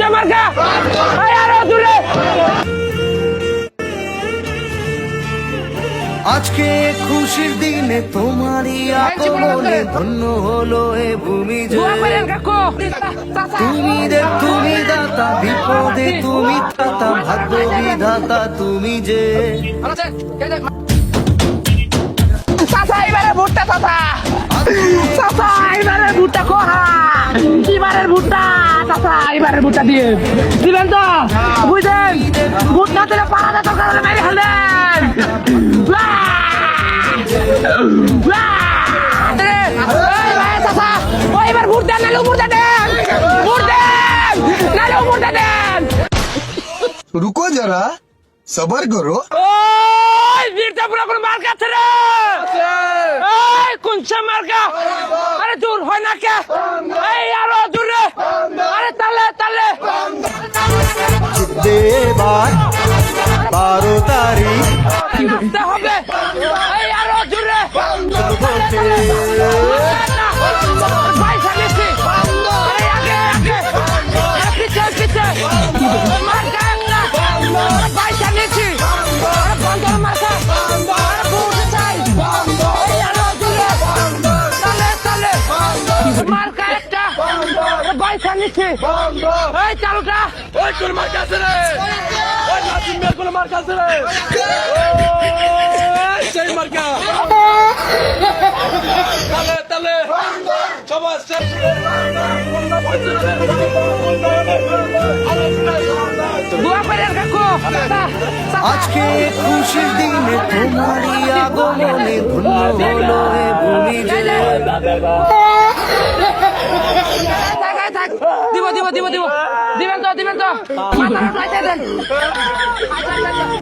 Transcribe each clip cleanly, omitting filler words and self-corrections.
কুঞ্জা মার্কা আরো দূরে। আজকে খুশির দিনে তোমারই আগমনে ধন্য হলো এ ভূমি যে। তুমি দেব তুমি দাতা, বিপদে তুমি ত্রাতা, ভাগ্য বিধাতা তুমি যে। চাচা এবারে ভুট্টা, চাচা চাচা এবারে ভুট্টা কোহা, এবারের ভুট্টা চাচা, এবারের ভুট্টা দিয়ে দিবেন তো, বুঝলেন? ভুট্টা দিলে পাড়াটা দরকার হলে মেরে ফেলবেন। চাচা এবার ভোট দেন, নাহলে ভোট দেন, ভোট দেন, নাহলে ভোট দেন। रुको जरा सबर करो। ওই বীরটা পুরো কোন মার কাছে রে, এই কোনসা মার্কা, আরে দূর হয় না কে, এই আরো দূরে, আরে তালে তালে দেবার 12 তারিখ নাচতে হবে, এই আরো দূরে পয়সা নিচ্ছি, এই আগে আগে পিছে পিছে মার্কা একটা পয়সা নিচ্ছি, বন্ধ মার্কা বুঝে চাই, এই আরো দূরে তালে তালে মার্কা একটা পয়সা নিচ্ছি, এই চালুটা ওই তোর মার্কা আছে রে, ওই নাসিম মেয়ের কোন মার্কা আছে রে, সেই মার্কা তালে তালে সবাই আজকে খুশির দিনে তোমারই আগমনে ধন্য হলো এ ভূমি যে। দিব দিব দিব দিব দিবেন তো, দিবেন তো,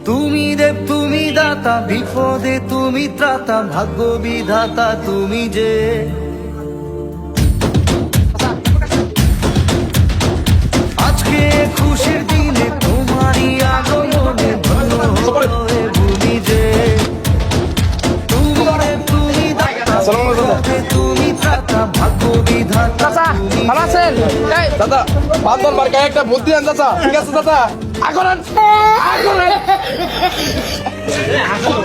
তুমি দেব তুমি দাতা, বিপদে তুমি ত্রাতা, ভাগ্য বিধাতা তুমি যে। আজকে খুশির দিনে তোমারই আগমনে ধন্য হলো এ ভূমি যে। তুমি দেব তুমি দাতা, বিপদে তুমি ত্রাতা, ভাগ্য বিধাতা তুমি ভালো আছেন? দাদা বান্দর মার্কা একটা বুদ্ধি আন চাচা, ঠিক আছে চাচা? এখন এখন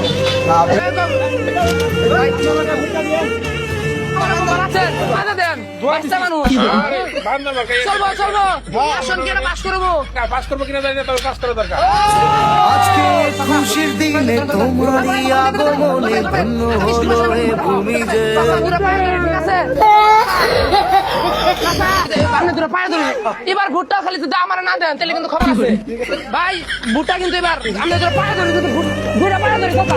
আজকে খুশির দিনে তোমারই আগমনে ধন্য হলো এ ভূমি যে। এবার ভুট্টা খালি যদি আমার না দেন তাহলে কিন্তু খবর আছে ভাই, ভুট্টা কিন্তু এবার আমি পায়ে ধরি, কিন্তু ভুট্টা পায়ে ধরি কথা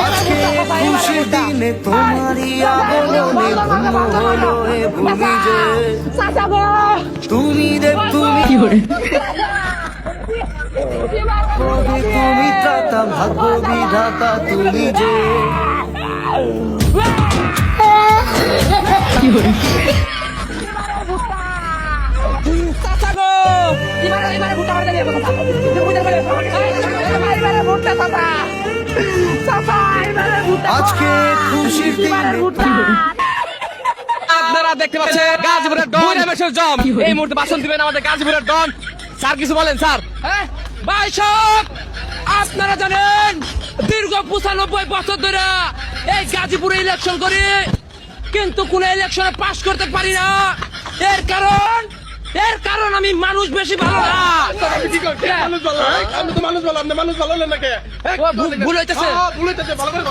আজকে খুশির দিনে তোমারই আগমনে ধন্য হলো এ ভূমি যে। তুমি দেব তুমি বিপদে তুমি ত্রাতা, ভাগ্য বিধাতা তুমি যে। আজকে খুশির দিনে আপনারা দেখতে পাচ্ছেন গাজীপুরের ডন রমেশের জম এই মুহূর্তে ভাষণ দিবেন আমাদের গাজীপুরের ডন। স্যার কিছু বলেন স্যার। ভাই সব আপনারা জানেন দীর্ঘ 95 বছর ধরে এই গাজীপুরে ইলেকশন করি, কিন্তু কোন ইলেকশনে পাস করতে পারি না। এর কারণ আমি মানুষ বেশি ভালো না। আমি তো মানুষ ভালো, আপনি মানুষ ভালো হলেন নাকি? ভুল হইতেছে, ভুল হইতেছে, ভালো করে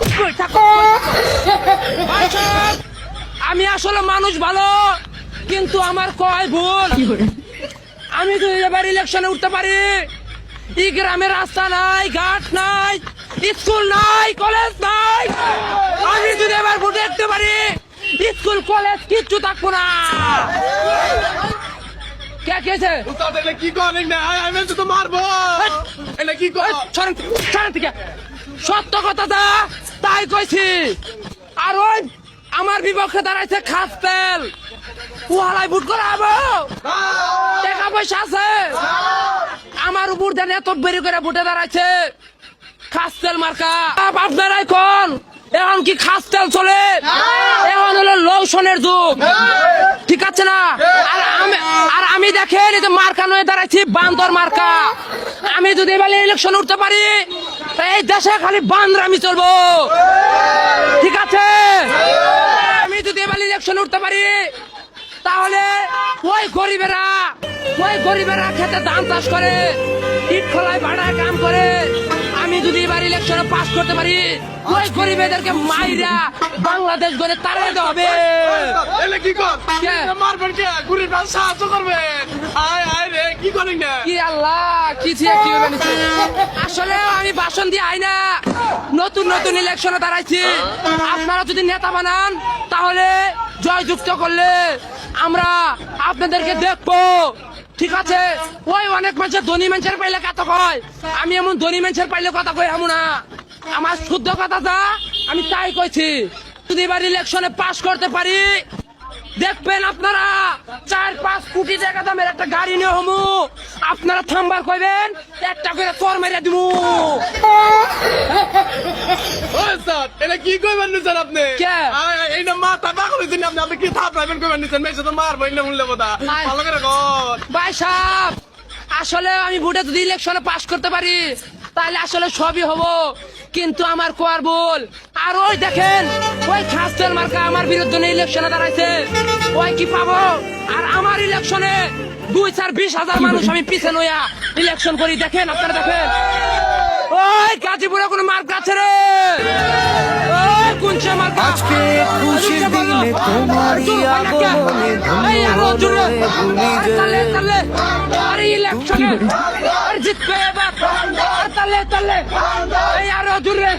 ভাই সব, আমি আসলে মানুষ ভালো, কিন্তু আমার কয় ভুল। আমি তো এবার ইলেকশনে উঠতে পারি, এই গ্রামে রাস্তা নাই, ঘাট নাই, স্কুল নাই, কলেজ নাই। আমি যদি এবার ভোট দেখতে পারি, স্কুল কলেজ কিচ্ছু থাকবো না। কে কেছে দেখলে কি করেন না? আমি তো মারবো, এটা কি কর? সত্য কথা তাই কইছি। আর ওই আমার বিপক্ষে দাঁড়াইছে খাস তেল, ওয়ালাই ভোট করাবো, টাকা পয়সা আছে, আমার উপর দেন এত বেরি করে ভোটে দাঁড়াইছে খাস তেল মার্কা। আপনারাই কোন এখন কি খাস তেল চলে? এখন হলো লৌ শোষণের যুগ, ঠিক আছে না? আর আমি দেখেন এই যে মার্কা নয়ে দাঁড়াইছি, বান্দর মার্কা। আমি যদি এবার ইলেকশন উঠতে পারি, এই দেশে খালি বান্দর আমি চলবো, ঠিক আছে? আমি যদি এবার ইলেকশন উঠতে পারি, তাহলে ওই গরিবেরা খেতে ধান চাষ করে, ইট খোলায় ভাড়ায় কাম করে। আমি যদি এবার ইলেকশনে পাস করতে পারি, ওই গরিবেদেরকে মাইরা বাংলাদেশ গড়ে তাড়িয়ে দিতে হবে। এলে কি কর কে? মারবেন কে গুরির পাশে সাহায্য করবেন আয় আয় রে কি করেন না কি আল্লাহ, কি ছিয়া কি হবে নিচে? আসলে আমি ভাষণ দিয়ে আই না, নতুন ইলেকশনে দাঁড়াইছি। আপনারা যদি নেতা বানান, তাহলে জয়যুক্ত করলে আমরা আপনাদেরকে দেখবো, ঠিক আছে? ওই অনেক মানুষের ধনী মানুষের পাইলে কথা কয়, আমি এমন ধনী মানুষের পাইলে কথা কই এমন না। আমার শুদ্ধ কথা যা আমি তাই কইছি। যদি এবার ইলেকশনে পাস করতে পারি, দেখবেন আপনারা 4-5 কোটি টাকা দামের একটা গাড়ি নিয়ে হমু। আপনারা থামবার কইবেন, একটা করে তোর মেরে দিমু। ওই স্যার এলে কি কইবেন নিছেন আপনি কে? এই না মাথা পাগল হইছেন আপনি আপনি কি থাপড়াবেন কইবেন নিছেন মেসে তো মারবো এই না মূল্য কথা আয়। ভালো করে কর ভাই সাহেব, আসলে আমি ভোটে যদি ইলেকশনে পাস করতে পারি, তাহলে আসলে সবই হবো, কিন্তু আমার কোয়ার ভুল। আর ওই দেখেন, ওই খাসতেল মার্কা আমার বিরুদ্ধে ইলেকশনে দাঁড়াইছে, ওই কি পাবো? আর আমার ইলেকশনে 2-4-20 হাজার মানুষ আমি পিছে নইয়া ইলেকশন করি। দেখেন, আপনারা দেখেন, ওই গাজীপুরে কোনো মার্কা আছে রে? ওই কোনছে মার্কা? আজকে খুশির দিনে তোমারই আগমনে এই আরো জোরে। ভুলি যে তালে আরে ইলেকশনে আর জিতবে এবার, তালে এই আরো জোরে।